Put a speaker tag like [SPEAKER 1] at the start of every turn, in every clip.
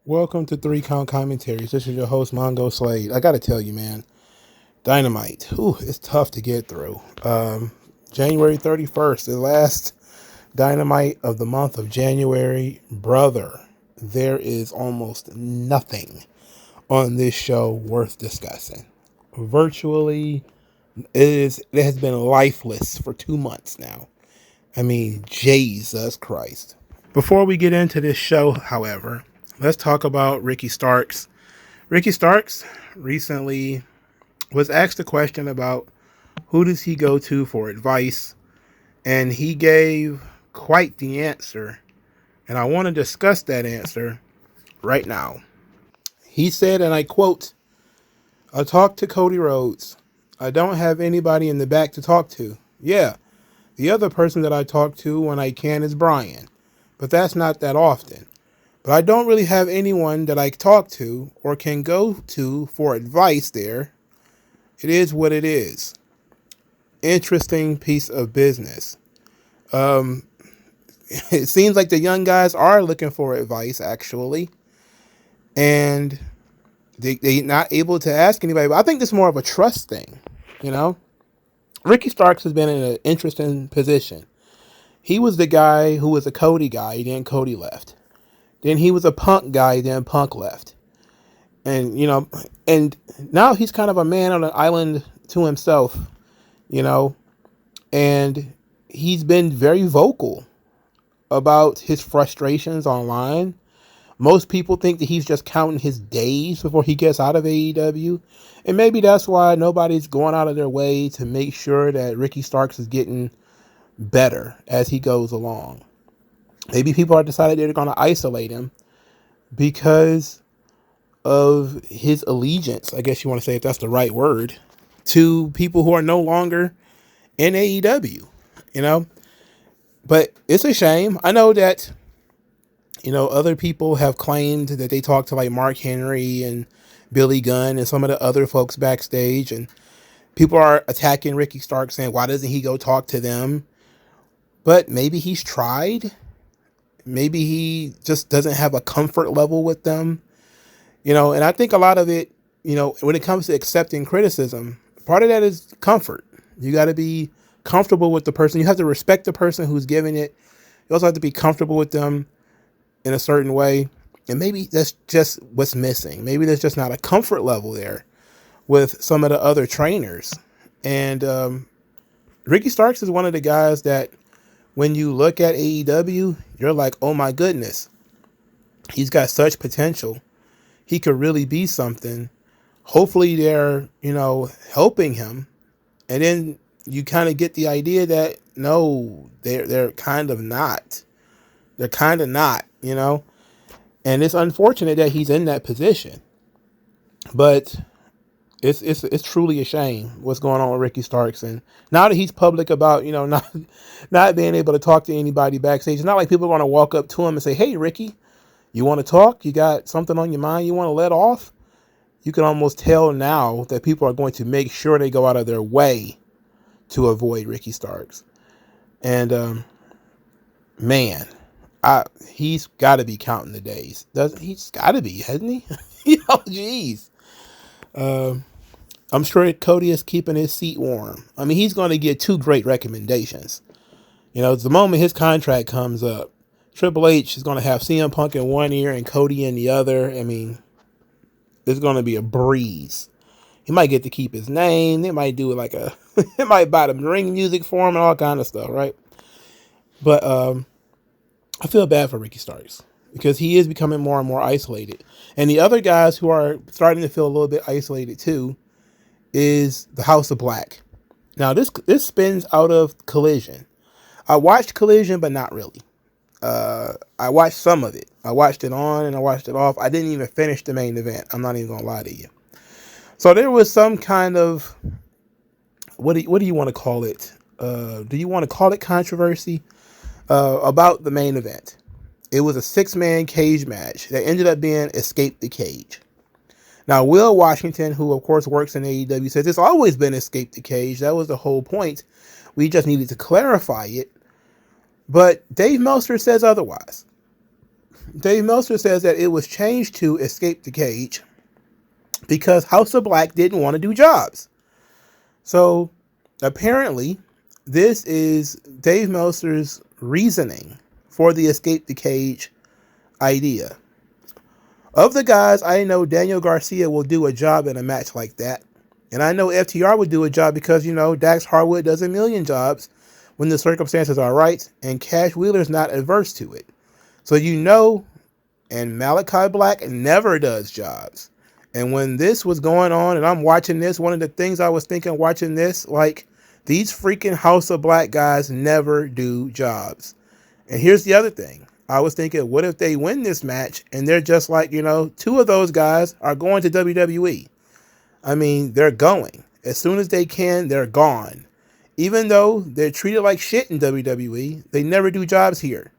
[SPEAKER 1] Welcome to 3 Count Commentaries. This is your host, MagMongoSlade. I gotta tell you, man, Dynamite, it's tough to get through. January 31st, the last Dynamite of the month of January. Brother, there is almost nothing on this show worth discussing. Virtually, it has been lifeless for 2 months now. I mean, Jesus Christ. Before we get into this show, however, let's talk about Ricky Starks. Ricky Starks recently was asked a question about who does he go to for advice, and he gave quite the answer, and I want to discuss that answer right now. He said, and I quote, "I talked to Cody Rhodes. I don't have anybody in the back to talk to. Yeah, the other person that I talk to when I can is Brian, but that's not that often. But I don't really have anyone that I talk to or can go to for advice there. It is what it is." Interesting piece of business. It seems like the young guys are looking for advice, actually. And they're not able to ask anybody. But I think this is more of a trust thing, you know? Ricky Starks has been in an interesting position. He was the guy who was a Cody guy, then Cody left. Then he was a Punk guy, then Punk left. And, and now he's kind of a man on an island to himself, and he's been very vocal about his frustrations online. Most people think that he's just counting his days before he gets out of AEW. And maybe that's why nobody's going out of their way to make sure that Ricky Starks is getting better as he goes along. Maybe people are decided they're going to isolate him because of his allegiance, I guess you want to say, if that's the right word, to people who are no longer in AEW, But it's a shame. I know that, other people have claimed that they talked to like Mark Henry and Billy Gunn and some of the other folks backstage, and people are attacking Ricky Starks saying, why doesn't he go talk to them? But maybe he's tried. Maybe he just doesn't have a comfort level with them, and I think a lot of it, when it comes to accepting criticism, part of that is comfort. You got to be comfortable with the person. You have to respect the person who's giving it. You also have to be comfortable with them in a certain way. And maybe that's just what's missing. Maybe there's just not a comfort level there with some of the other trainers. And Ricky Starks is one of the guys that when you look at AEW, you're like, oh my goodness, he's got such potential. He could really be something. Hopefully they're, helping him. And then you kind of get the idea that no, they're kind of not. They're kind of not, And it's unfortunate that he's in that position. But it's truly a shame what's going on with Ricky Starks. And now that he's public about, not being able to talk to anybody backstage, it's not like people are going to walk up to him and say, hey, Ricky, you want to talk? You got something on your mind you want to let off? You can almost tell now that people are going to make sure they go out of their way to avoid Ricky Starks. And, man, he's got to be counting the days. He's got to be, hasn't he? Jeez. I'm sure Cody is keeping his seat warm. I mean, he's going to get 2 great recommendations. The moment his contract comes up, Triple H is going to have CM Punk in one ear and Cody in the other. I mean, it's going to be a breeze. He might get to keep his name. They might do like they might buy the ring music for him and all kind of stuff, right? But I feel bad for Ricky Starks because he is becoming more and more isolated. And the other guys who are starting to feel a little bit isolated too is the House of Black. Now this spins out of Collision. I watched Collision, but not really. I watched some of it. I watched it on and I watched it off. I didn't even finish the main event. I'm not even gonna lie to you. So there was some kind of what do you want to call it? Do you want to call it controversy about the main event? It was a 6-man cage match that ended up being Escape the Cage. Now, Will Washington, who of course works in AEW, says it's always been Escape the Cage. That was the whole point. We just needed to clarify it. But Dave Meltzer says otherwise. Dave Meltzer says that it was changed to Escape the Cage because House of Black didn't want to do jobs. So apparently, this is Dave Meltzer's reasoning for the Escape the Cage idea. Of the guys, I know Daniel Garcia will do a job in a match like that. And I know FTR would do a job because, Dax Harwood does a million jobs when the circumstances are right, and Cash Wheeler's not adverse to it. So and Malachi Black never does jobs. And when this was going on and I'm watching this, one of the things I was thinking watching this, like, these freaking House of Black guys never do jobs. And here's the other thing. I was thinking, what if they win this match and they're just like, two of those guys are going to WWE. I mean, they're going. As soon as they can, they're gone. Even though they're treated like shit in WWE, they never do jobs here.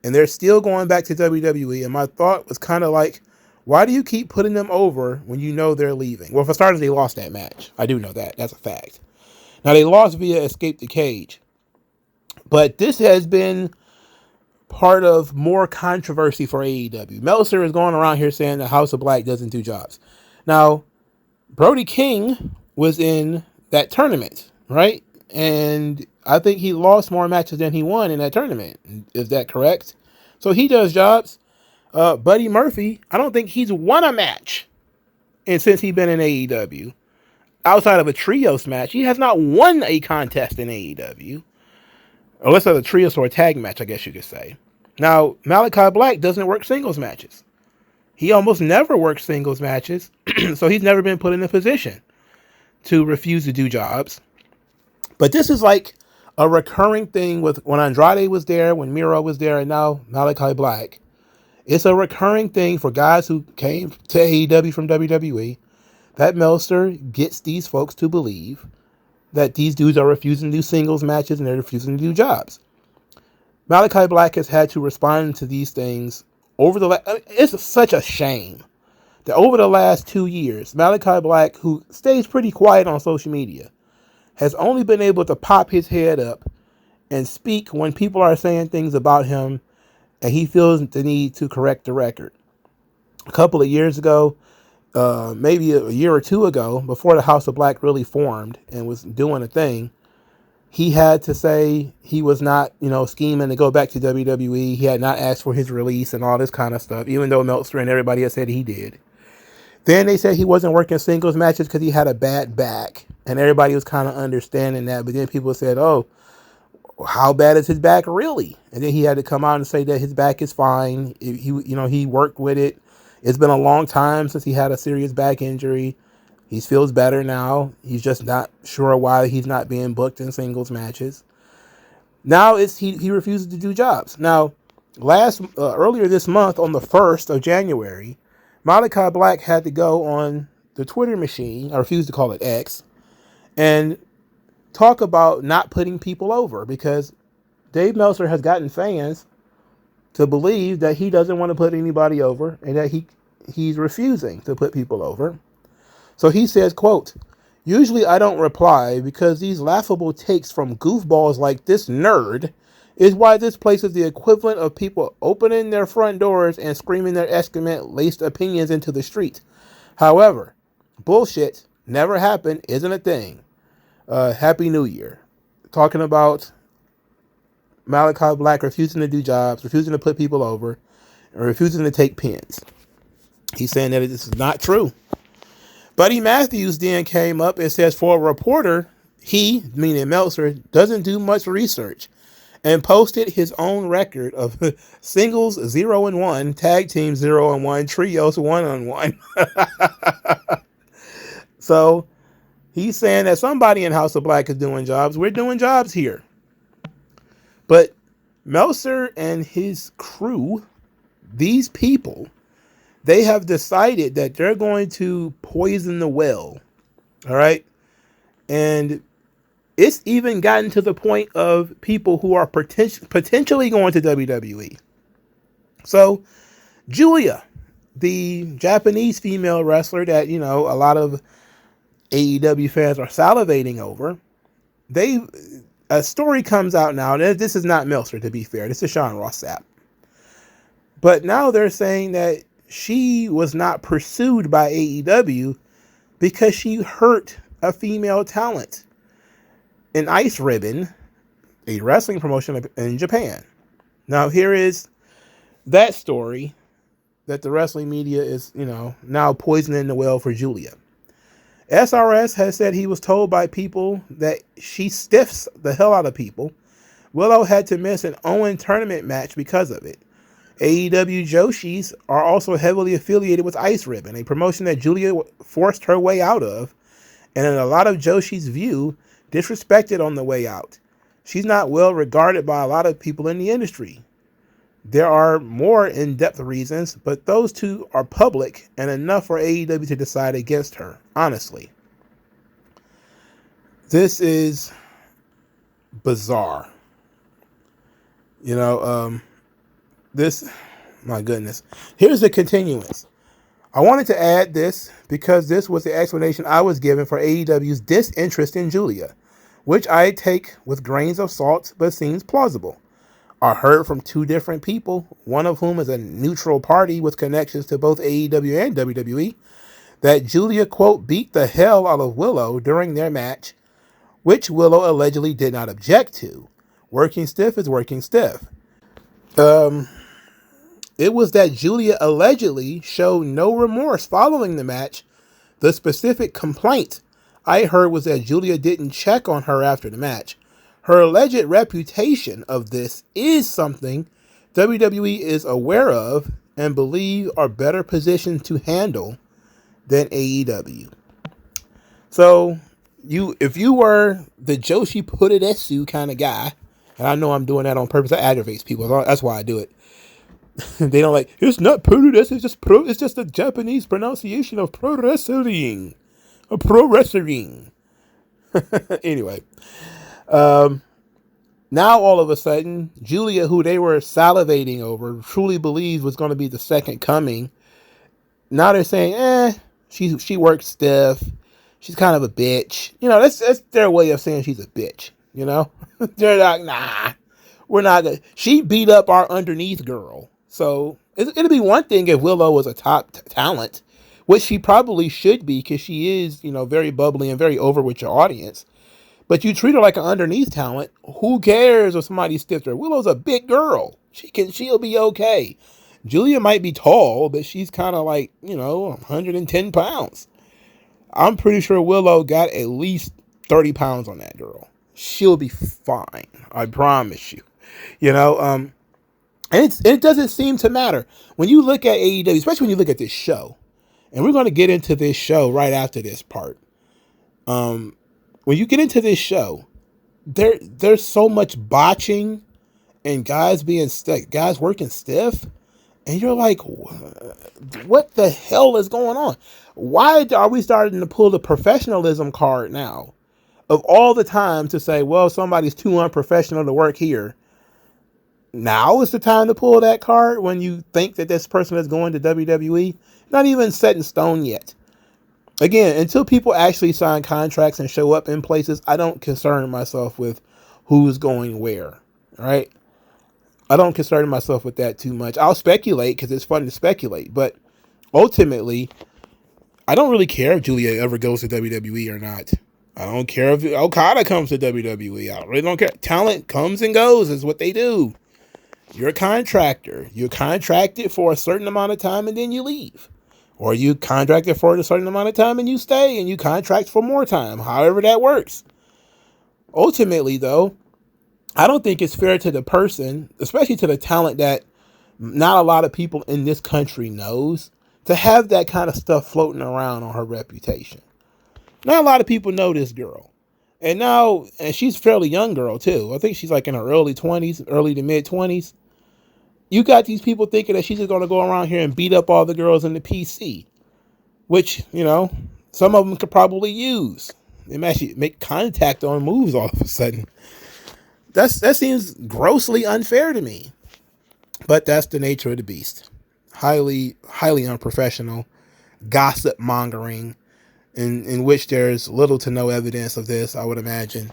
[SPEAKER 1] And they're still going back to WWE. And my thought was kind of like, why do you keep putting them over when you know they're leaving? Well, for starters, they lost that match. I do know that. That's a fact. Now, they lost via Escape the Cage. But this has been part of more controversy for AEW. Meltzer is going around here saying the House of Black doesn't do jobs. Now, Brody King was in that tournament, right? And I think he lost more matches than he won in that tournament. Is that correct? So he does jobs. Buddy Murphy, I don't think he's won a match. And since he's been in AEW, outside of a trios match, he has not won a contest in AEW. Unless it's a trios or a tag match, I guess you could say. Now, Malachi Black doesn't work singles matches. He almost never works singles matches. So he's never been put in a position to refuse to do jobs. But this is like a recurring thing with when Andrade was there, when Miro was there, and now Malachi Black. It's a recurring thing for guys who came to AEW from WWE that Meltzer gets these folks to believe that these dudes are refusing to do singles matches and they're refusing to do jobs. Malachi Black has had to respond to these things it's such a shame that over the last 2 years, Malachi Black, who stays pretty quiet on social media, has only been able to pop his head up and speak when people are saying things about him and he feels the need to correct the record. A couple of years ago, maybe a year or two ago, before the House of Black really formed and was doing a thing, he had to say he was not, scheming to go back to WWE. He had not asked for his release and all this kind of stuff, even though Meltzer and everybody had said he did. Then they said he wasn't working singles matches because he had a bad back. And everybody was kind of understanding that. But then people said, oh, how bad is his back really? And then he had to come out and say that his back is fine. He worked with it. It's been a long time since he had a serious back injury. He feels better now. He's just not sure why he's not being booked in singles matches. Now he refuses to do jobs. Now, earlier this month, on the 1st of January, Malachi Black had to go on the Twitter machine, I refuse to call it X, and talk about not putting people over because Dave Meltzer has gotten fans to believe that he doesn't want to put anybody over and that he's refusing to put people over. So he says, quote, "Usually I don't reply because these laughable takes from goofballs like this nerd is why this place is the equivalent of people opening their front doors and screaming their excrement-laced opinions into the street. However, bullshit never happened isn't a thing. Happy New Year." Talking about Malachi Black refusing to do jobs, refusing to put people over, and refusing to take pins. He's saying that this is not true. Buddy Matthews then came up and says, for a reporter, he, meaning Meltzer, doesn't do much research, and posted his own record of singles 0-1, tag team 0-1, trios 1-1. So he's saying that somebody in House of Black is doing jobs. We're doing jobs here. But Meltzer and his crew, these people, they have decided that they're going to poison the well. All right. And it's even gotten to the point of people who are potentially going to WWE. So Julia, the Japanese female wrestler that, a lot of AEW fans are salivating over, a story comes out now. This is not Meltzer, to be fair. This is Sean Ross Sapp. But now they're saying that she was not pursued by AEW because she hurt a female talent in Ice Ribbon, a wrestling promotion in Japan. Now, here is that story that the wrestling media is, now poisoning the well for Julia. SRS has said he was told by people that she stiffs the hell out of people. Willow had to miss an Owen tournament match because of it. AEW Joshis are also heavily affiliated with Ice Ribbon, a promotion that Julia forced her way out of, and in a lot of Joshis' view, disrespected on the way out. She's not well regarded by a lot of people in the industry. There are more in-depth reasons, but those two are public and enough for AEW to decide against her, honestly. This is bizarre. My goodness. Here's the continuance. I wanted to add this because this was the explanation I was given for AEW's disinterest in Julia, which I take with grains of salt but seems plausible. I heard from two different people, one of whom is a neutral party with connections to both AEW and WWE, that Julia, quote, beat the hell out of Willow during their match, which Willow allegedly did not object to. Working stiff is working stiff. It was that Julia allegedly showed no remorse following the match. The specific complaint I heard was that Julia didn't check on her after the match. Her alleged reputation of this is something WWE is aware of and believe are better positioned to handle than AEW. So, if you were the Joshi Puroresu kind of guy, and I know I'm doing that on purpose, that aggravates people. That's why I do it. They don't like, it's not Puroresu, it's just the Japanese pronunciation of pro wrestling. Pro wrestling. Anyway. Now all of a sudden, Julia, who they were salivating over, truly believed was going to be the second coming. Now they're saying, she works stiff. She's kind of a bitch. That's their way of saying she's a bitch. They're like, nah, we're not gonna. She beat up our underneath girl. So it'll be one thing if Willow was a top talent, which she probably should be because she is, very bubbly and very over with your audience. But you treat her like an underneath talent. Who cares if somebody stiffed her? Willow's a big girl. She'll be okay. Julia might be tall, but she's kind of like, 110 pounds. I'm pretty sure Willow got at least 30 pounds on that girl. She'll be fine. I promise you. And it doesn't seem to matter. When you look at AEW, especially when you look at this show, and we're going to get into this show right after this part. When you get into this show, there's so much botching and guys working stiff, and you're like, what the hell is going on? Why are we starting to pull the professionalism card now? Of all the time to say, well, somebody's too unprofessional to work here. Now is the time to pull that card when you think that this person is going to WWE? Not even set in stone yet. Again, until people actually sign contracts and show up in places, I don't concern myself with who's going where, right? I don't concern myself with that too much. I'll speculate because it's fun to speculate, but ultimately, I don't really care if Julia ever goes to WWE or not. I don't care if Okada comes to WWE. I really don't care. Talent comes and goes is what they do. You're a contractor. You're contracted for a certain amount of time and then you leave. Or you contracted for a certain amount of time and you stay and you contract for more time, however that works. Ultimately, though, I don't think it's fair to the person, especially to the talent that not a lot of people in this country knows, to have that kind of stuff floating around on her reputation. Not a lot of people know this girl. And she's a fairly young girl, too. I think she's like in her early 20s, early to mid 20s. You got these people thinking that she's just going to go around here and beat up all the girls in the PC, which, some of them could probably use. They might actually make contact on moves all of a sudden. That seems grossly unfair to me, but that's the nature of the beast. Highly, highly unprofessional, gossip mongering, in which there's little to no evidence of this, I would imagine.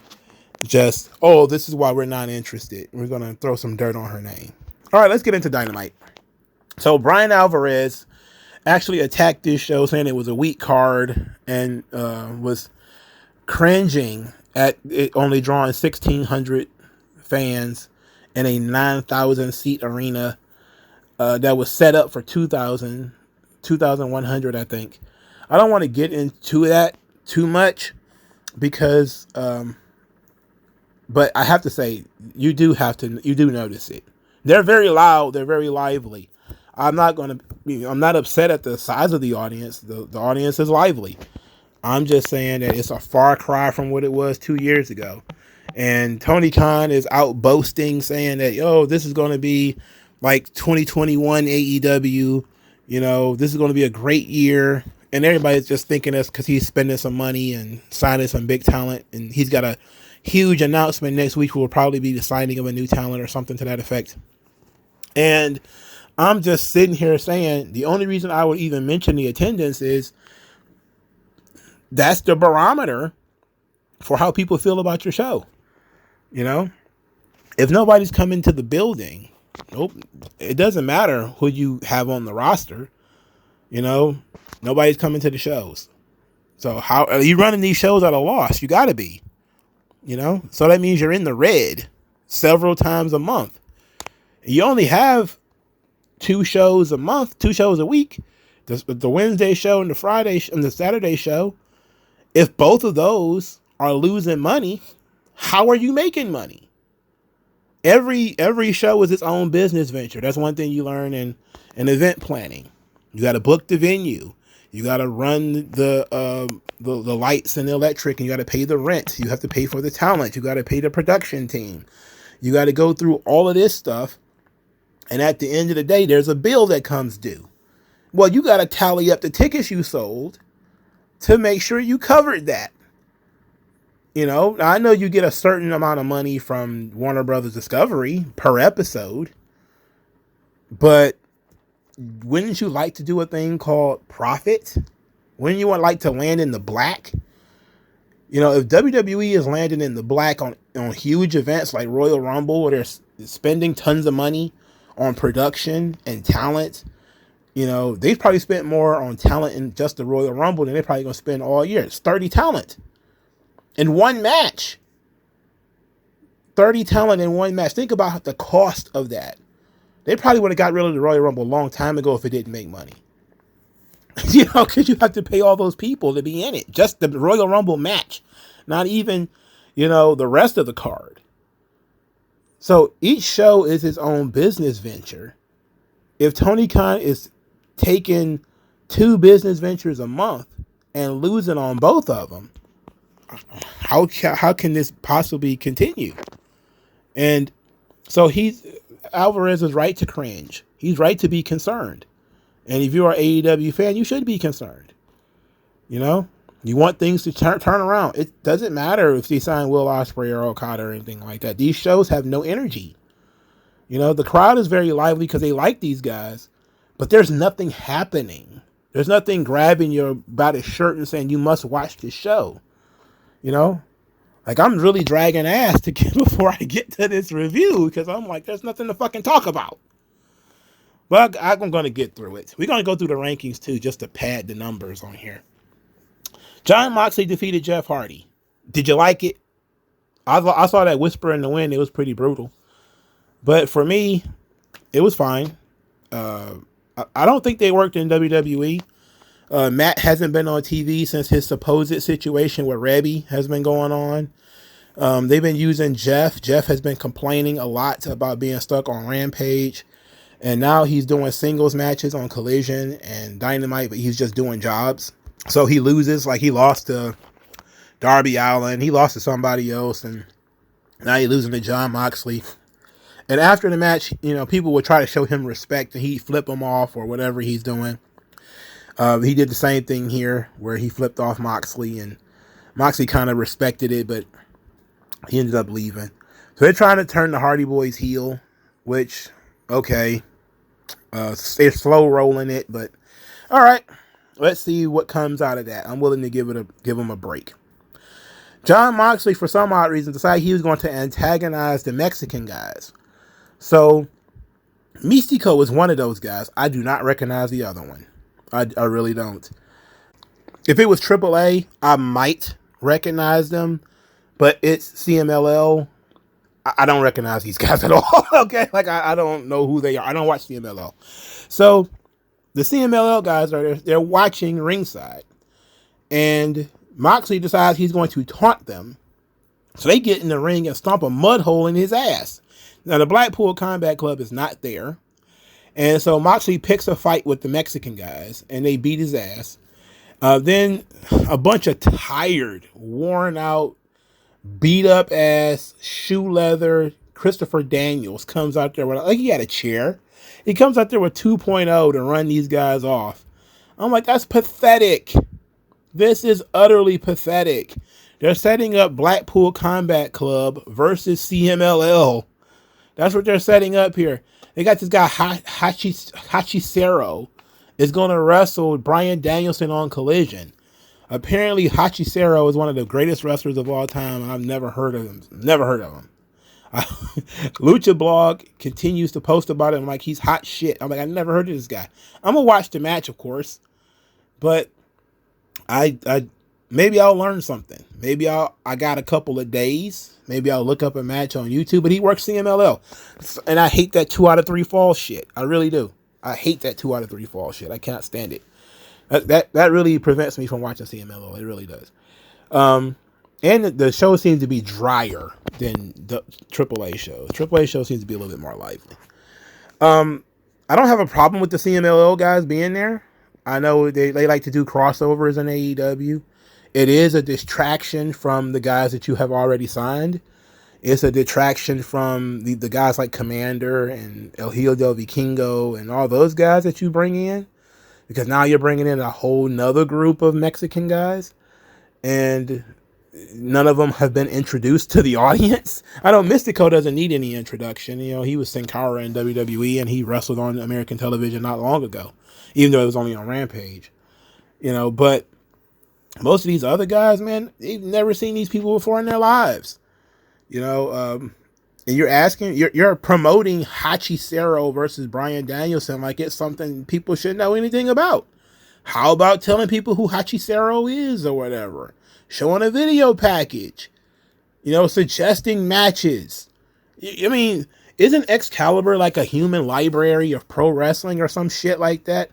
[SPEAKER 1] Just, this is why we're not interested. We're going to throw some dirt on her name. All right, let's get into Dynamite. So Brian Alvarez actually attacked this show saying it was a weak card and was cringing at it only drawing 1,600 fans in a 9,000 seat arena that was set up for 2,100, I think. I don't want to get into that too much because, but I have to say, you do notice it. They're very loud. They're very lively. I'm not upset at the size of the audience. The audience is lively. I'm just saying that it's a far cry from what it was 2 years ago. And Tony Khan is out boasting, saying that, this is going to be like 2021 AEW. This is going to be a great year. And everybody's just thinking that's because he's spending some money and signing some big talent. And he's got a huge announcement next week, will probably be the signing of a new talent or something to that effect. And I'm just sitting here saying the only reason I would even mention the attendance is that's the barometer for how people feel about your show. If nobody's coming to the building, it doesn't matter who you have on the roster. Nobody's coming to the shows. So how are you running these shows at a loss? You got to be, so that means you're in the red several times a month. You only have 2 shows a month, 2 shows a week, the Wednesday show and the Friday and the Saturday show. If both of those are losing money, how are you making money? Every show is its own business venture. That's one thing you learn in event planning. You got to book the venue. You got to run the lights and the electric, and you got to pay the rent. You have to pay for the talent. You got to pay the production team. You got to go through all of this stuff. And at the end of the day, there's a bill that comes due. Well, you got to tally up the tickets you sold to make sure you covered that. I know you get a certain amount of money from Warner Brothers Discovery per episode, but wouldn't you like to do a thing called profit? Wouldn't you like to land in the black? If WWE is landing in the black on huge events like Royal Rumble, where they're spending tons of money on production and talent, they've probably spent more on talent in just the Royal Rumble than they're probably going to spend all year. It's 30 talent in one match. 30 talent in one match. Think about the cost of that. They probably would have got rid of the Royal Rumble a long time ago if it didn't make money. Because you have to pay all those people to be in it. Just the Royal Rumble match. Not even, the rest of the card. So each show is its own business venture. If Tony Khan is taking 2 business ventures a month and losing on both of them, how can this possibly continue? And so Alvarez is right to cringe. He's right to be concerned. And if you're an AEW fan, you should be concerned. You want things to turn around. It doesn't matter if they sign Will Ospreay or Okada or anything like that. These shows have no energy. The crowd is very lively because they like these guys, but there's nothing happening. There's nothing grabbing you by the shirt and saying you must watch this show. Like I'm really dragging ass to get before I get to this review because I'm like, there's nothing to fucking talk about. But I'm going to get through it. We're going to go through the rankings too, just to pad the numbers on here. Jon Moxley defeated Jeff Hardy. Did you like it? I saw that Whisper in the Wind. It was pretty brutal. But for me, it was fine. I don't think they worked in WWE. Matt hasn't been on TV since his supposed situation with Rebby has been going on. They've been using Jeff. Jeff has been complaining a lot about being stuck on Rampage. And now he's doing singles matches on Collision and Dynamite, but he's just doing jobs. So he loses, like he lost to Darby Allin. He lost to somebody else. And now he's losing to Jon Moxley. And after the match, people would try to show him respect and he'd flip them off or whatever he's doing. He did the same thing here where he flipped off Moxley and Moxley kind of respected it, but he ended up leaving. So they're trying to turn the Hardy Boys heel, which, okay. They're slow rolling it, but all right. Let's see what comes out of that. I'm willing to give him a break. Jon Moxley, for some odd reason, decided he was going to antagonize the Mexican guys. So Mystico is one of those guys. I do not recognize the other one. I really don't. If it was AAA, I might recognize them, but it's CMLL. I don't recognize these guys at all. Okay, like I don't know who they are. I don't watch CMLL. So the CMLL guys they're watching ringside, and Moxley decides he's going to taunt them. So they get in the ring and stomp a mud hole in his ass. Now the Blackpool Combat Club is not there, and so Moxley picks a fight with the Mexican guys, and they beat his ass. Then a bunch of tired, worn out, beat up ass, shoe leather Christopher Daniels comes out there with, like, he had a chair. He comes out there with 2.0 to run these guys off. I'm like, that's pathetic. This is utterly pathetic. They're setting up Blackpool Combat Club versus CMLL. That's what they're setting up here. They got this guy Hachicero is going to wrestle Bryan Danielson on Collision. Apparently, Hachicero is one of the greatest wrestlers of all time. I've never heard of him. Lucha Blog continues to post about him like he's hot shit. I'm like, I never heard of this guy. I'm gonna watch the match, of course, but I maybe I'll learn something. Maybe I got a couple of days. Maybe I'll look up a match on YouTube. But he works CMLL, and I hate that 2 out of 3 fall shit. I really do. I hate that 2 out of 3 fall shit. I can't stand it. That really prevents me from watching CMLL. It really does. And the show seems to be drier than the AAA shows. AAA show seems to be a little bit more lively. I don't have a problem with the CMLL guys being there. I know they like to do crossovers in AEW. It is a distraction from the guys that you have already signed. It's a detraction from the guys like Commander and El Hijo del Vikingo and all those guys that you bring in. Because now you're bringing in a whole nother group of Mexican guys. And none of them have been introduced to the audience. I know Mystico doesn't need any introduction. You know, he was Sin Cara in WWE and he wrestled on American television not long ago. Even though it was only on Rampage. You know, but most of these other guys, man, they've never seen these people before in their lives. You know, and you're promoting Hachicero versus Bryan Danielson like it's something people should know anything about. How about telling people who Hachicero is or whatever? Showing a video package. You know, suggesting matches. I mean, isn't Excalibur like a human library of pro wrestling or some shit like that?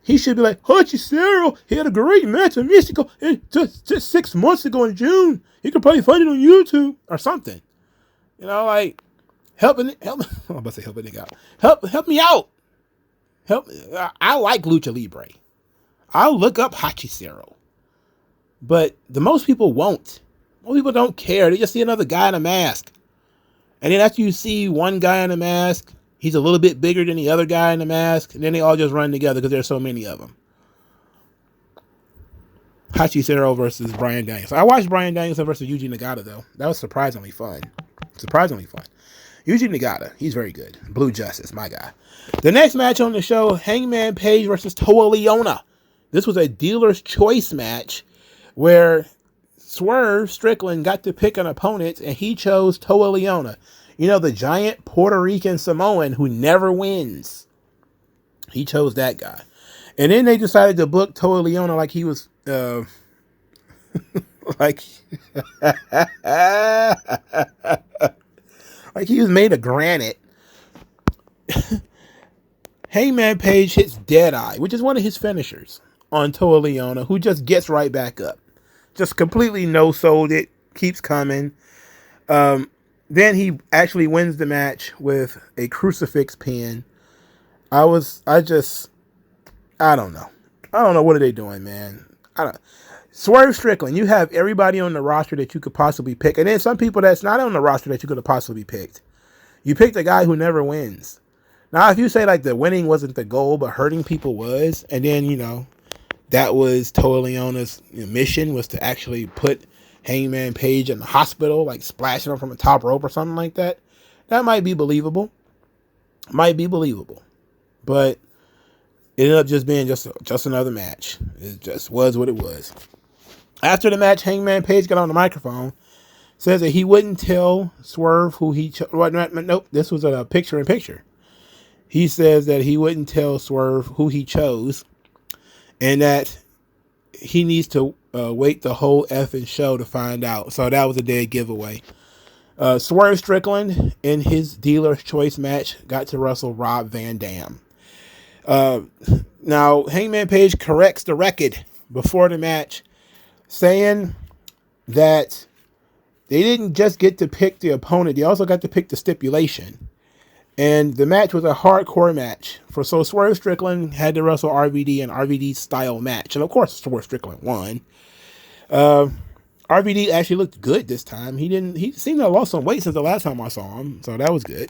[SPEAKER 1] He should be like, Hachicero, he had a great match with Mystico just 6 months ago in June. You can probably find it on YouTube or something. You know, like, help me out. Help me out. I like Lucha Libre. I'll look up Hachicero. But most people won't. Most people don't care. They just see another guy in a mask. And then after you see one guy in a mask, he's a little bit bigger than the other guy in the mask. And then they all just run together because there's so many of them. Hachicero versus Bryan Danielson. I watched Bryan Danielson versus Yuji Nagata, though. That was surprisingly fun. Yuji Nagata, he's very good. Blue Justice, my guy. The next match on the show, Hangman Page versus Toa Leona. This was a dealer's choice match where Swerve Strickland got to pick an opponent and he chose Toa Leona. You know, the giant Puerto Rican Samoan who never wins. He chose that guy. And then they decided to book Toa Leona like he was like he was made of granite. Hangman Page hits Deadeye, which is one of his finishers, on Toa Leona, who just gets right back up. Just completely no-sold it, keeps coming. Then he actually wins the match with a crucifix pin. I don't know. What are they doing, man? Swerve Strickland, you have everybody on the roster that you could possibly pick. And then some people that's not on the roster that you could have possibly picked. You picked a guy who never wins. Now, if you say like the winning wasn't the goal, but hurting people was, and then, you know, that was Toa Leona's mission was to actually put Hangman Page in the hospital, like splashing him from the top rope or something like that. That might be believable. But it ended up just being just another match. It just was what it was. After the match, Hangman Page got on the microphone, says that he wouldn't tell Swerve who he chose. Nope, this was a picture-in-picture. he says that he wouldn't tell Swerve who he chose, and that he needs to wait the whole effing show to find out. So that was a dead giveaway. Swerve Strickland, in his dealer's choice match, got to wrestle Rob Van Dam. Now, Hangman Page corrects the record before the match, saying that they didn't just get to pick the opponent, they also got to pick the stipulation. And the match was a hardcore match. So Swerve Strickland had to wrestle RVD an RVD style match. And of course, Swerve Strickland won. RVD actually looked good this time. He seemed to have lost some weight since the last time I saw him. So that was good.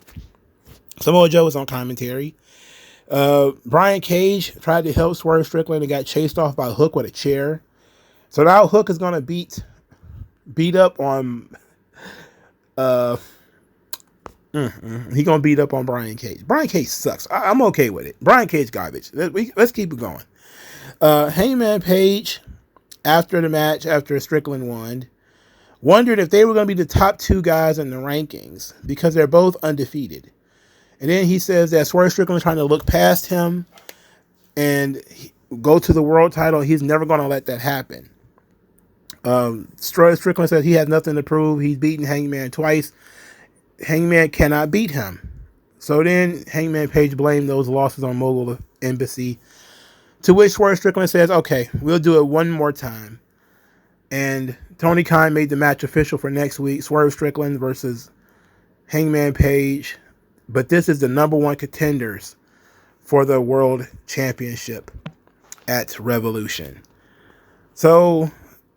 [SPEAKER 1] Samoa Joe was on commentary. Brian Cage tried to help Swerve Strickland and got chased off by Hook with a chair. So now Hook is going to beat up on he gonna beat up on Brian Cage. Brian Cage sucks. I'm okay with it. Brian Cage garbage. Let's keep it going. Hangman Page, after the match, after Strickland won, wondered if they were going to be the top two guys in the rankings because they're both undefeated. And then he says that Swerve Strickland is trying to look past him and go to the world title. He's never going to let that happen. Strickland says he has nothing to prove. He's beaten Hangman twice. Hangman cannot beat him. So then Hangman Page blamed those losses on Mogul Embassy, to which Swerve Strickland says, okay, we'll do it one more time. And Tony Khan made the match official for next week, Swerve Strickland versus Hangman Page. But this is the number one contenders for the World Championship at Revolution. So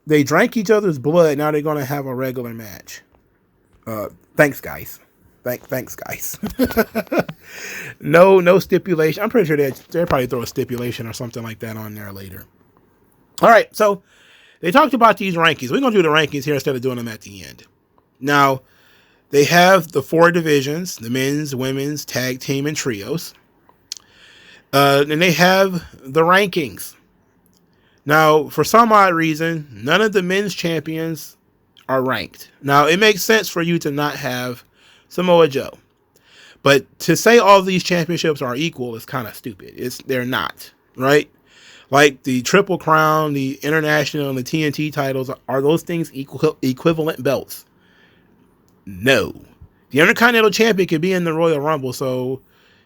[SPEAKER 1] they drank each other's blood. Now they're going to have a regular match. Thanks, guys. Thanks, guys. No stipulation. I'm pretty sure they'll probably throw a stipulation or something like that on there later. All right, so they talked about these rankings. We're going to do the rankings here instead of doing them at the end. Now, they have the 4 divisions, the men's, women's, tag team, and trios. And they have the rankings. Now, for some odd reason, none of the men's champions are ranked. Now, it makes sense for you to not have Samoa Joe. But to say all these championships are equal is kind of stupid. They're not, right? Like the Triple Crown, the International, and the TNT titles, are those things equivalent belts? No. The Intercontinental Champion could be in the Royal Rumble, so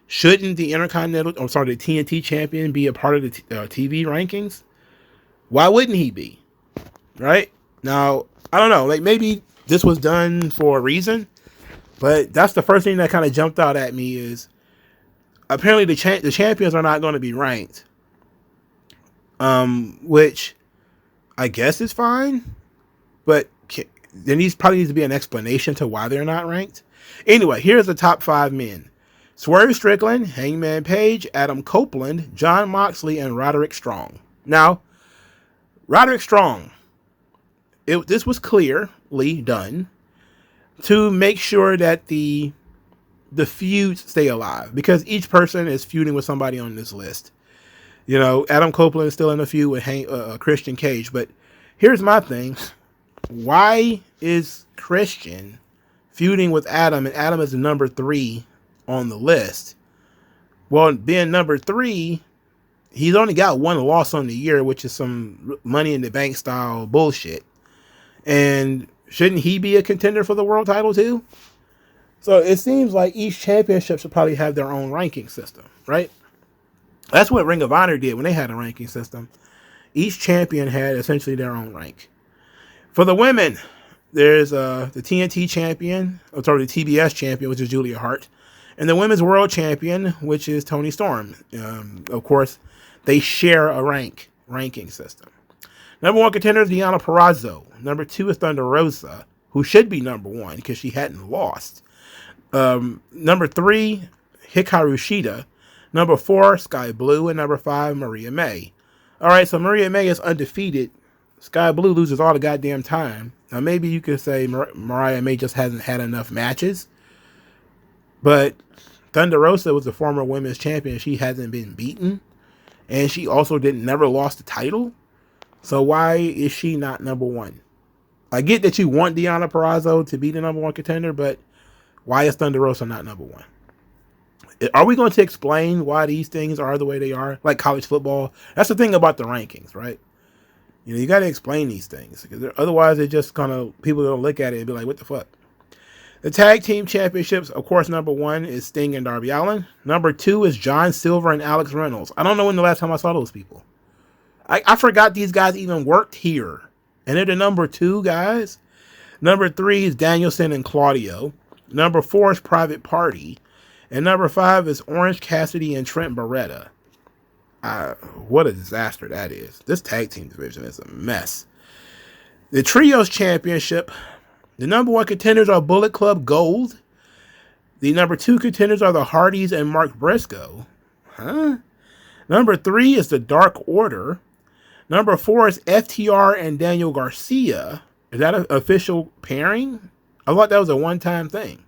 [SPEAKER 1] shouldn't the TNT Champion be a part of the TV rankings? Why wouldn't he be? Right? Now, I don't know. Like, maybe this was done for a reason, but that's the first thing that kind of jumped out at me is apparently the champions are not going to be ranked. Which I guess is fine, but there probably needs to be an explanation to why they're not ranked. Anyway, here's the top 5 men: Swerve Strickland, Hangman Page, Adam Copeland, Jon Moxley, and Roderick Strong. Now, Roderick Strong, this was clearly done to make sure that the feuds stay alive, because each person is feuding with somebody on this list. You know, Adam Copeland is still in a feud with Christian Cage, but here's my thing. Why is Christian feuding with Adam, and Adam is the number 3 on the list? Well, being number 3, he's only got 1 loss on the year, which is some Money in the Bank style bullshit. And shouldn't he be a contender for the world title too? So it seems like each championship should probably have their own ranking system, right? That's what Ring of Honor did when they had a ranking system. Each champion had essentially their own rank. For the women, there's the TNT champion, the TBS champion, which is Julia Hart, and the women's world champion, which is Toni Storm. Of course, they share a ranking system. Number 1 contender is Deonna Purrazzo. Number 2 is Thunder Rosa, who should be number 1 because she hadn't lost. Number 3, Hikaru Shida. Number 4, Sky Blue. And number 5, Maria May. All right, so Maria May is undefeated. Sky Blue loses all the goddamn time. Now, maybe you could say Mariah May just hasn't had enough matches. But Thunder Rosa was the former women's champion. She hasn't been beaten. And she also never lost the title. So why is she not number 1? I get that you want Deonna Purrazzo to be the number 1 contender, but why is Thunder Rosa not number 1? Are we going to explain why these things are the way they are? Like college football. That's the thing about the rankings, right? You got to explain these things. Because otherwise, they're just kind of, people are going to look at it and be like, what the fuck? The tag team championships, of course, number 1 is Sting and Darby Allin. Number 2 is John Silver and Alex Reynolds. I don't know when the last time I saw those people. I forgot these guys even worked here. And they're the number 2 guys. Number 3 is Danielson and Claudio. Number 4 is Private Party. And number 5 is Orange Cassidy and Trent Beretta. What a disaster that is. This tag team division is a mess. The Trios Championship, the number 1 contenders are Bullet Club Gold. The number 2 contenders are the Hardys and Mark Briscoe. Number 3 is the Dark Order. Number 4 is FTR and Daniel Garcia. Is that an official pairing? I thought that was a one-time thing.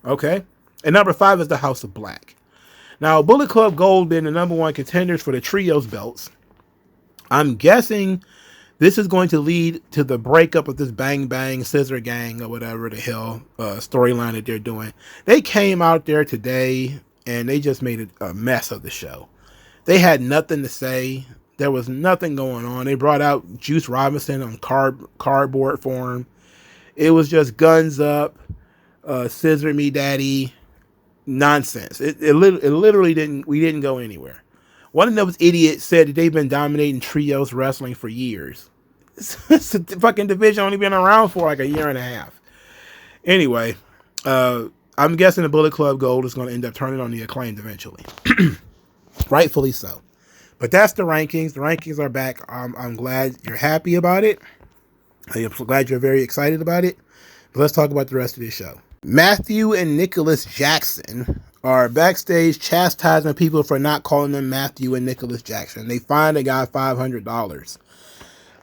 [SPEAKER 1] Okay. And number 5 is the House of Black. Now, Bullet Club Gold being the number 1 contenders for the Trios belts. I'm guessing this is going to lead to the breakup of this Bang Bang Scissor Gang or whatever the hell storyline that they're doing. They came out there today and they just made a mess of the show. They had nothing to say. There was nothing going on. They brought out Juice Robinson on cardboard form. It was just guns up, scissor me daddy nonsense. It literally didn't. We didn't go anywhere. One of those idiots said that they've been dominating trios wrestling for years. It's a fucking division only been around for like a year and a half. Anyway, I'm guessing the Bullet Club Gold is going to end up turning on the Acclaimed eventually. Rightfully so. But that's the rankings. The rankings are back. I'm glad you're happy about it. I'm glad you're very excited about it. But let's talk about the rest of this show. Matthew and Nicholas Jackson are backstage chastising people for not calling them Matthew and Nicholas Jackson. They fined a guy $500.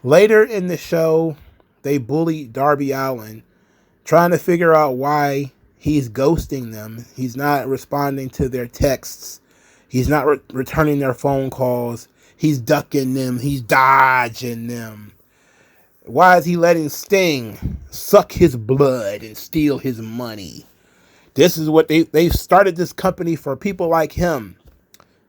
[SPEAKER 1] Later in the show, they bully Darby Allin, trying to figure out why he's ghosting them. He's not responding to their texts. He's not returning their phone calls. He's ducking them. He's dodging them. Why is he letting Sting suck his blood and steal his money? This is what they've started this company for people like him.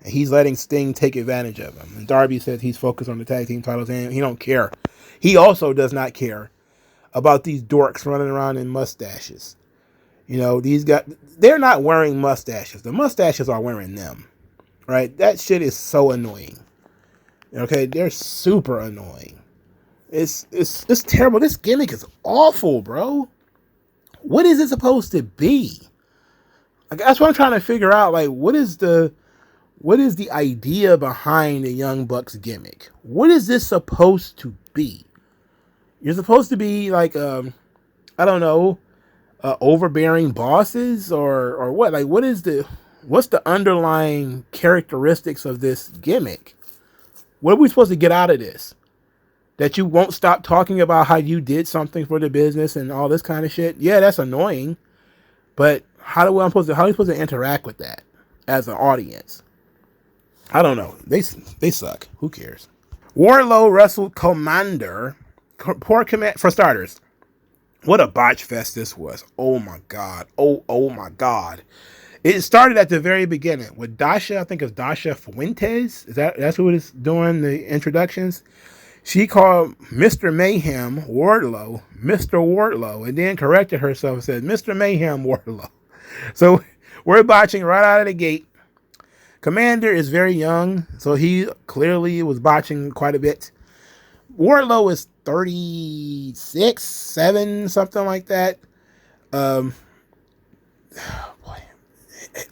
[SPEAKER 1] And he's letting Sting take advantage of him. And Darby says he's focused on the tag team titles and he don't care. He also does not care about these dorks running around in mustaches. These guys, they're not wearing mustaches. The mustaches are wearing them. Right? That shit is so annoying. Okay? They're super annoying. It's terrible. This gimmick is awful, bro. What is it supposed to be? Like, that's what I'm trying to figure out. Like, what is the idea behind the Young Bucks gimmick? What is this supposed to be? You're supposed to be like, I don't know, overbearing bosses or what? Like, what's the underlying characteristics of this gimmick? What are we supposed to get out of this? That you won't stop talking about how you did something for the business and all this kind of shit? Yeah, that's annoying. But how are you supposed to interact with that as an audience? I don't know. They suck. Who cares? Wardlow wrestled Commander. For starters, what a botch fest this was. Oh my God. Oh my God. It started at the very beginning with Dasha. I think it's Dasha Fuentes. That's who is doing the introductions. She called Mr. Mayhem Wardlow Mr. Wardlow and then corrected herself and said Mr. Mayhem Wardlow. So we're botching right out of the gate. Commander is very young, so he clearly was botching quite a bit. Wardlow is 36, 7, something like that. Boy.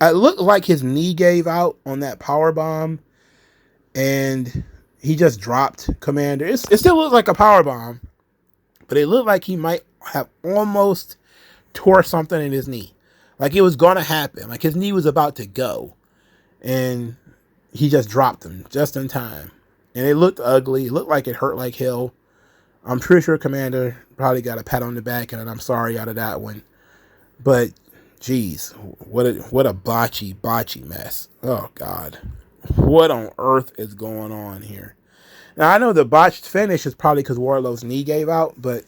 [SPEAKER 1] It looked like his knee gave out on that power bomb, and he just dropped Commander. It still looked like a power bomb, but it looked like he might have almost tore something in his knee. Like it was going to happen. Like his knee was about to go, and he just dropped him just in time. And it looked ugly. It looked like it hurt like hell. I'm pretty sure Commander probably got a pat on the back and I'm sorry out of that one. But geez, what a botchy mess. Oh God. What on earth is going on here? Now I know the botched finish is probably because Wardlow's knee gave out, but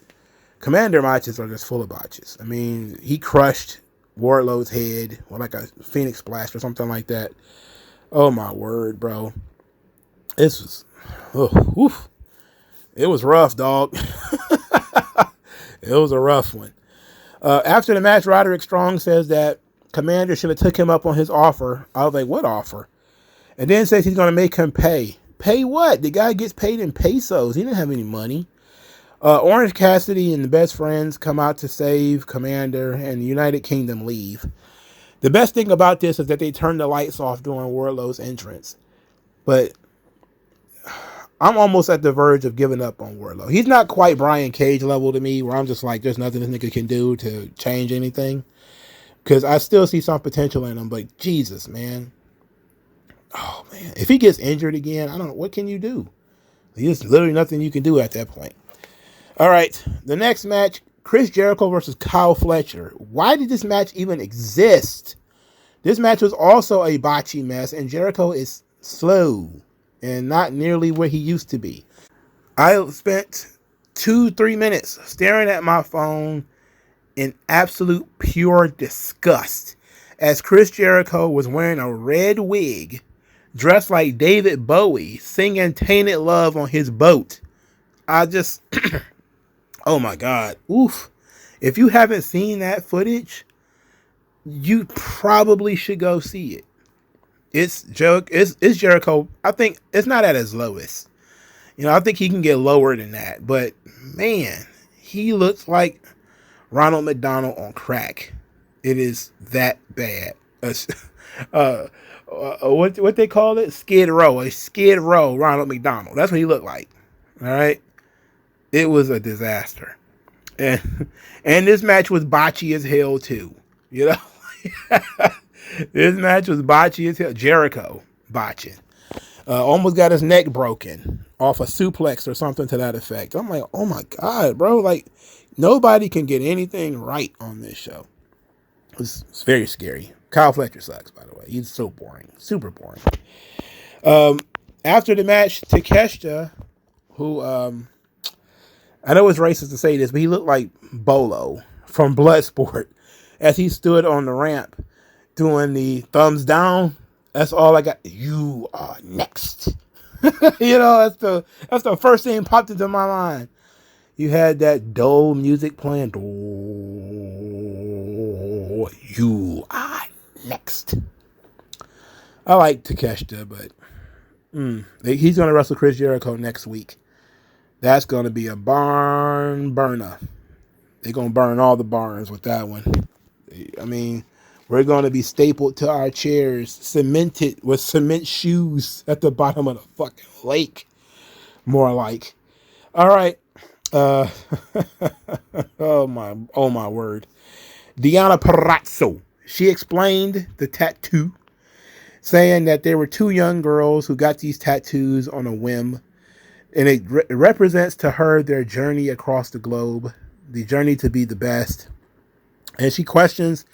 [SPEAKER 1] Commander matches are just full of botches. I mean, he crushed Wardlow's head, or like a Phoenix Splash or something like that. Oh my word, bro. This was, it was rough, dog. It was a rough one. After the match, Roderick Strong says that Commander should have took him up on his offer. I was like, what offer? And then says he's going to make him pay. Pay what? The guy gets paid in pesos. He didn't have any money. Orange Cassidy and the Best Friends come out to save Commander, and the United Kingdom leave. The best thing about this is that they turned the lights off during Wardlow's entrance. But I'm almost at the verge of giving up on Wardlow. He's not quite Brian Cage level to me, where I'm just like, there's nothing this nigga can do to change anything. Because I still see some potential in him, but Jesus, man. Oh, man. If he gets injured again, I don't know. What can you do? There's literally nothing you can do at that point. All right. The next match, Chris Jericho versus Kyle Fletcher. Why did this match even exist? This match was also a botchy mess, and Jericho is slow and not nearly where he used to be. I spent 2-3 minutes staring at my phone in absolute pure disgust as Chris Jericho was wearing a red wig, dressed like David Bowie, singing Tainted Love on his boat. I just, oh my God. Oof. If you haven't seen that footage, you probably should go see it. It's Jericho. I think it's not at his lowest. I think he can get lower than that. But man, he looks like Ronald McDonald on crack. It is that bad. What they call it? Skid Row. A Skid Row Ronald McDonald. That's what he looked like. All right. It was a disaster. And this match was botchy as hell too. This match was botchy as hell. Jericho botching. Almost got his neck broken off a suplex or something to that effect. I'm like, oh my God, bro. Like, nobody can get anything right on this show. It's very scary. Kyle Fletcher sucks, by the way. He's so boring. Super boring. After the match, Takeshita, who, I know it's racist to say this, but he looked like Bolo from Bloodsport as he stood on the ramp doing the thumbs down. That's all I got. You are next. That's the first thing popped into my mind. You had that dull music playing. You are next. I like Takeshita, but he's going to wrestle Chris Jericho next week. That's going to be a barn burner. They're going to burn all the barns with that one. I mean, we're going to be stapled to our chairs, cemented with cement shoes at the bottom of the fucking lake. More like. All right. Oh my word. Deonna Purrazzo. She explained the tattoo, saying that there were two young girls who got these tattoos on a whim. And it represents to her their journey across the globe, the journey to be the best. And she questions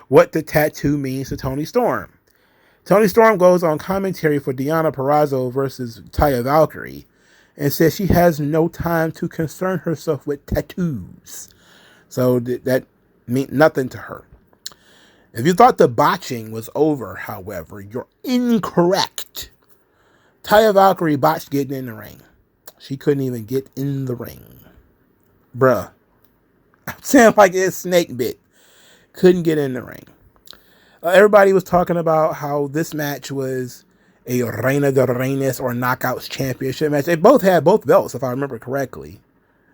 [SPEAKER 1] what the tattoo means to Toni Storm. Toni Storm goes on commentary for Deonna Purrazzo versus Taya Valkyrie and says she has no time to concern herself with tattoos. So that meant nothing to her. If you thought the botching was over, however, you're incorrect. Taya Valkyrie botched getting in the ring. She couldn't even get in the ring. Bruh. I'm saying like it's snake bit. Couldn't get in the ring. Everybody was talking about how this match was a Reina de Reinas or Knockouts championship match. They both had both belts, if I remember correctly.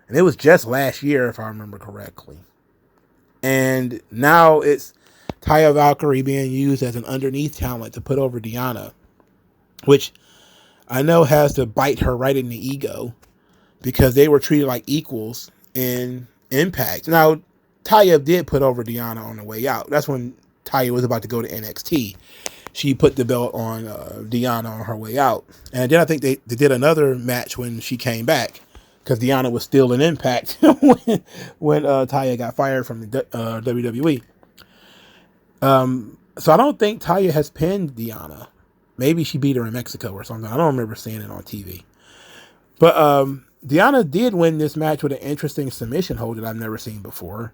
[SPEAKER 1] And it was just last year, if I remember correctly. And now it's Taya Valkyrie being used as an underneath talent to put over Deonna, which I know has to bite her right in the ego because they were treated like equals in Impact. Now, Taya did put over Deonna on the way out. That's when Taya was about to go to NXT. She put the belt on Deonna on her way out. And then I think they did another match when she came back because Deonna was still in Impact when Taya got fired from the WWE. So I don't think Taya has pinned Deonna. Maybe she beat her in Mexico or something. I don't remember seeing it on TV. But Deonna did win this match with an interesting submission hold that I've never seen before.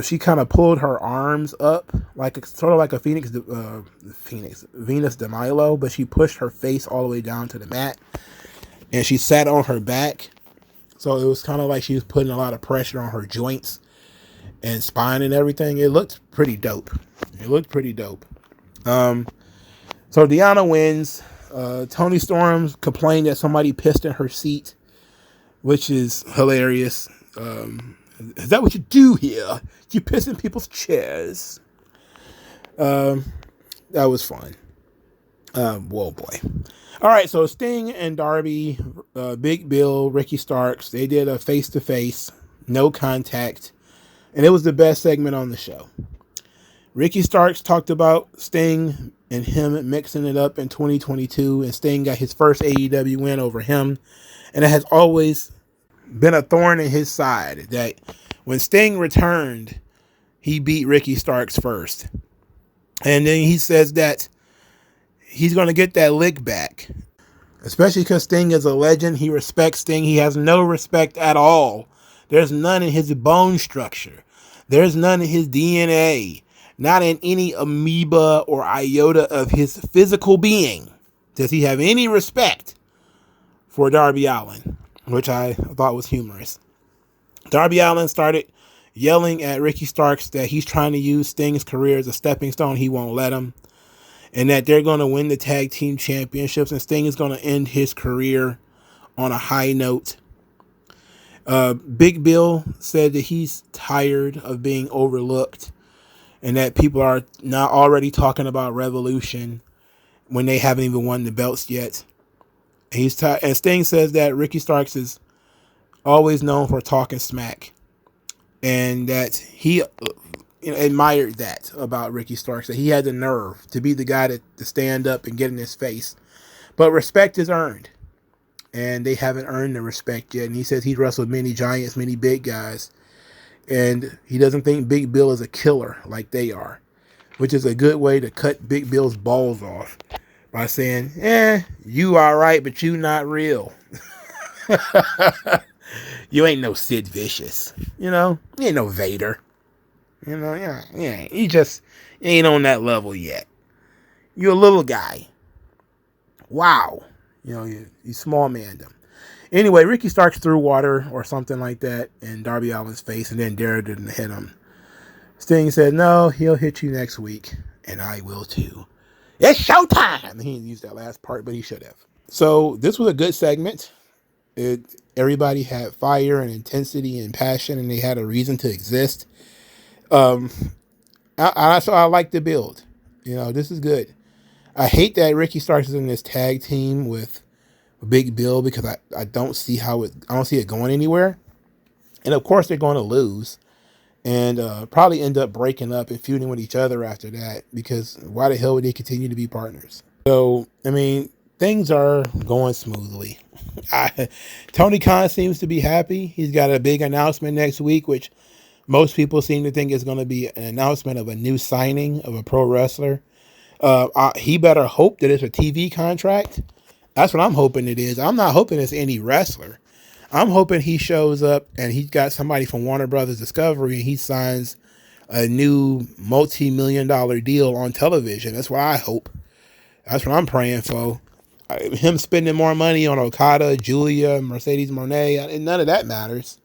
[SPEAKER 1] She kind of pulled her arms up, sort of like a Venus de Milo, but she pushed her face all the way down to the mat, and she sat on her back. So it was kind of like she was putting a lot of pressure on her joints and spine and everything. It looked pretty dope. So Deanna wins. Toni Storm complained that somebody pissed in her seat, which is hilarious. Is that what you do here? You piss in people's chairs. That was fun. Whoa, boy. All right, so Sting and Darby, Big Bill, Ricky Starks, they did a face-to-face, no contact, and it was the best segment on the show. Ricky Starks talked about Sting and him mixing it up in 2022, and Sting got his first AEW win over him, and it has always been a thorn in his side that when Sting returned, he beat Ricky Starks first. And then he says that he's going to get that lick back, especially because Sting is a legend. He respects Sting. He has no respect at all. There's none in his bone structure. There's none in his DNA. Not in any amoeba or iota of his physical being does he have any respect for Darby Allin, which I thought was humorous. Darby Allin started yelling at Ricky Starks that he's trying to use Sting's career as a stepping stone. He won't let him. And that they're going to win the tag team championships, and Sting is going to end his career on a high note. Big Bill said that he's tired of being overlooked and that people are now already talking about Revolution when they haven't even won the belts yet. He's tired. And Sting says that Ricky Starks is always known for talking smack, and that he admired that about Ricky Starks, that he had the nerve to be the guy to stand up and get in his face. But respect is earned, and they haven't earned the respect yet. And he says he's wrestled many giants, many big guys, and he doesn't think Big Bill is a killer like they are, which is a good way to cut Big Bill's balls off by saying, you all right, but you not real. You ain't no Sid Vicious, you ain't no Vader, you just ain't on that level yet. You're a little guy. Wow. You small manned him. Anyway, Ricky Starks threw water or something like that in Darby Allin's face, and then Darren didn't hit him. Sting said, no, he'll hit you next week, and I will too. It's showtime! He didn't use that last part, but he should have. So this was a good segment. Everybody had fire and intensity and passion, and they had a reason to exist. So I like the build. This is good. I hate that Ricky Starks is in this tag team with Big Bill because I don't see it going anywhere. And of course they're going to lose and probably end up breaking up and feuding with each other after that, because why the hell would they continue to be partners? So, things are going smoothly. Tony Khan seems to be happy. He's got a big announcement next week, which most people seem to think is going to be an announcement of a new signing of a pro wrestler. He better hope that it's a TV contract. That's what I'm hoping it is. I'm not hoping it's any wrestler. I'm hoping he shows up and he's got somebody from Warner Brothers Discovery and he signs a new multi-million-dollar deal on television. That's what I hope. That's what I'm praying for. Him spending more money on Okada, Julia, Mercedes Moné, none of that matters.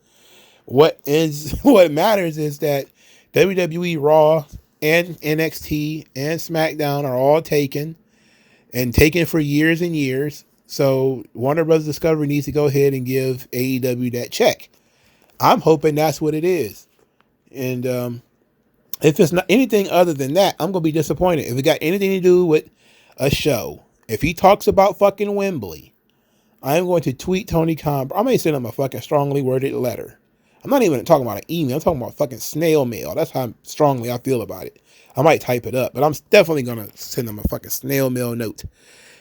[SPEAKER 1] What matters is that WWE Raw and NXT and SmackDown are all taken for years and years. So Warner Brothers Discovery needs to go ahead and give AEW that check. I'm hoping that's what it is. And if it's not anything other than that, I'm going to be disappointed. If it got anything to do with a show, if he talks about fucking Wembley, I'm going to tweet Tony Khan. I may send him a fucking strongly worded letter. I'm not even talking about an email. I'm talking about fucking snail mail. That's how strongly I feel about it. I might type it up, but I'm definitely going to send him a fucking snail mail note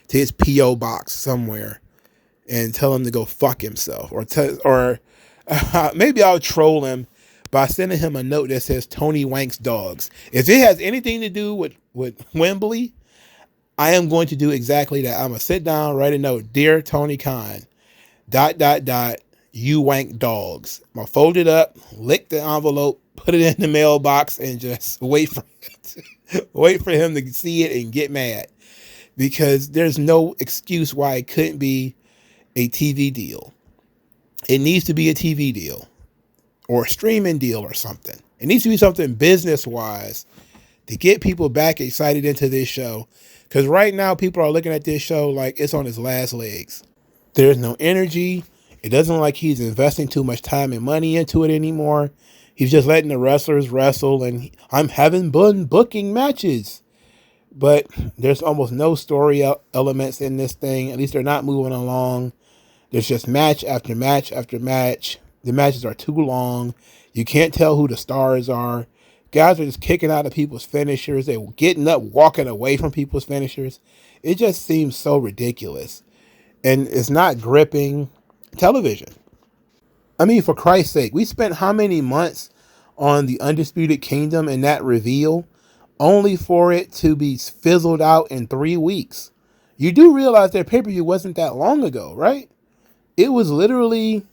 [SPEAKER 1] to his P.O. box somewhere and tell him to go fuck himself. Or maybe I'll troll him by sending him a note that says Tony Wanks Dogs. If it has anything to do with Wembley, I am going to do exactly that. I'm going to sit down, write a note. Dear Tony Khan, ... you wank dogs. I'll fold it up, lick the envelope, put it in the mailbox, and just wait for him to see it and get mad. Because there's no excuse why it couldn't be a TV deal. It needs to be a TV deal or a streaming deal or something. It needs to be something business-wise to get people back excited into this show. Because right now, people are looking at this show like it's on its last legs. There's no energy. It doesn't look like he's investing too much time and money into it anymore. He's just letting the wrestlers wrestle, and I'm having fun booking matches. But there's almost no story elements in this thing. At least they're not moving along. There's just match after match after match. The matches are too long. You can't tell who the stars are. Guys are just kicking out of people's finishers. They're getting up, walking away from people's finishers. It just seems so ridiculous. And it's not gripping television. I mean, for Christ's sake, we spent how many months on the Undisputed Kingdom and that reveal, only for it to be fizzled out in 3 weeks. You do realize their pay-per-view wasn't that long ago, right? It was literally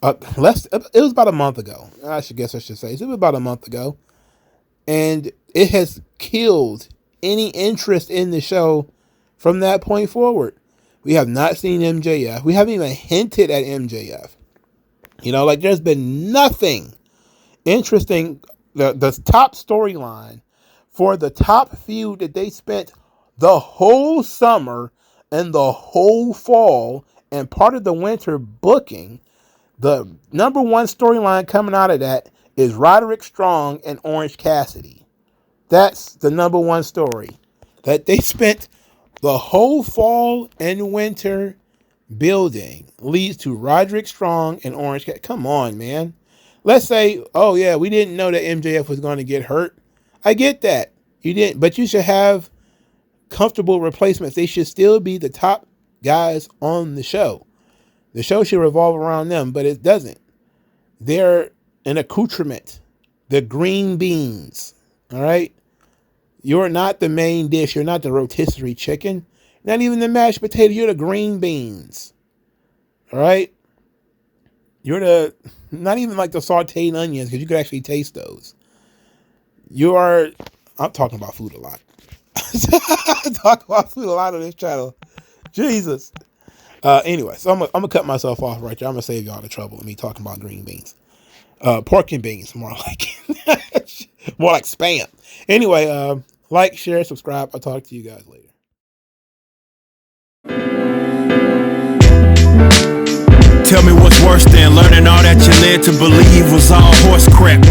[SPEAKER 1] it was about a month ago. I should say. It was about a month ago. And it has killed any interest in the show from that point forward. We have not seen MJF. We haven't even hinted at MJF. Like there's been nothing interesting. The top storyline for the top feud that they spent the whole summer and the whole fall and part of the winter booking, the number one storyline coming out of that is Roderick Strong and Orange Cassidy. That's the number one story that they spent the whole fall and winter building, leads to Roderick Strong and Orange Cassidy. Come on, man. Let's say, oh yeah, we didn't know that MJF was going to get hurt. I get that. You didn't, but you should have comfortable replacements. They should still be the top guys on the show. The show should revolve around them, but it doesn't. They're an accoutrement. The green beans. All right? You're not the main dish. You're not the rotisserie chicken. Not even the mashed potato. You're the green beans. All right? You're not even like the sauteed onions, because you could actually taste those. I'm talking about food a lot. I talk about food a lot on this channel. Jesus. Anyway, so I'm gonna cut myself off right there. I'm gonna save y'all the trouble of me talking about green beans. Pork and beans, more like more like spam. Anyway, like, share, subscribe. I'll talk to you guys later.
[SPEAKER 2] Tell me what's worse than learning all that you led to believe was all horse crap.